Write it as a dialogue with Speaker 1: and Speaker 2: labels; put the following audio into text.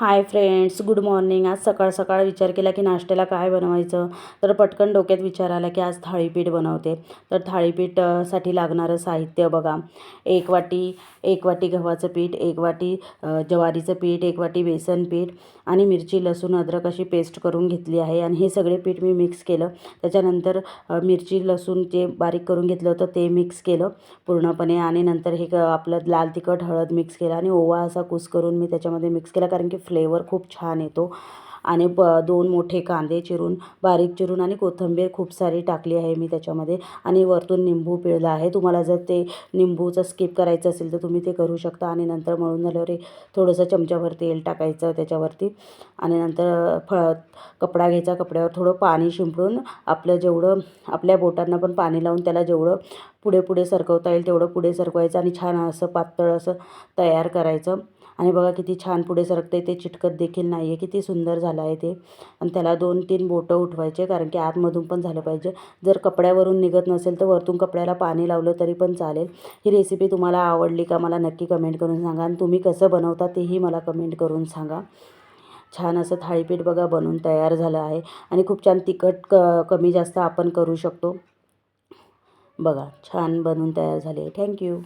Speaker 1: Hi friends, good morning. आज सकाळ सकाळ विचार केला की नाश्त्याला काय बनवायचं. तर पटकन डोक्यात विचार आला की आज थाळीपीठ बनवते. तर थाळीपीठसाठी लागणारं साहित्य बघा. एक वाटी गव्हाचं पीठ, एक वाटी ज्वारीचं पीठ, एक वाटी बेसन पीठ आणि मिरची, लसूण, अद्रक अशी पेस्ट करून घेतली आहे. आणि हे सगळे पीठ मी मिक्स केलं. त्याच्यानंतर मिरची, लसूण जे बारीक करून घेतलं होतं ते मिक्स केलं पूर्णपणे. आणि नंतर हे आपलं लाल तिखट, हळद मिक्स केलं आणि ओवा असा कूस करून मी त्याच्यामध्ये मिक्स केला, कारण की फ्लेवर खूप छान येतो. आणि 2 मोठे कांदे बारीक चिरून आणि कोथिंबीर खूप सारी टाकली आहे मी त्याच्यामध्ये. आणि वरतून निंबू पिळला आहे. तुम्हाला जर ते निंबूचं स्किप करायचं असेल तर तुम्ही ते करू शकता. आणि नंतर मळून झाल्यावर थोडंसं चमच्याभर तेल टाकायचं त्याच्यावरती. आणि नंतर कपडा घ्यायचा, कपड्यावर थोडं पाणी शिंपडून आपल्या बोटांना पण पाणी लावून त्याला जेवढं पुढे पुढे सरकवता येईल तेवढं पुढे सरकवायचं आणि छान असं पातळ असं तयार करायचं. आणि बघा किती छान पुढे सरकते, ते चिटकत देखील नाही आहे. किती सुंदर झालं आहे ते. आणि त्याला 2-3 बोटं उठवायचे, कारण की आतमधून पण झालं पाहिजे. जर कपड्यावरून निघत नसेल तर वरतून कपड्याला पाणी लावलं तरी पण चालेल. ही रेसिपी तुम्हाला आवडली का मला नक्की कमेंट करून सांगा. आणि तुम्ही कसं बनवता तेही मला कमेंट करून सांगा. छान असं थाळीपीठ बघा बनून तयार झालं आहे. आणि खूप छान तिखट कमी जास्त आपण करू शकतो. बघा छान बनून तयार झाले. थँक्यू.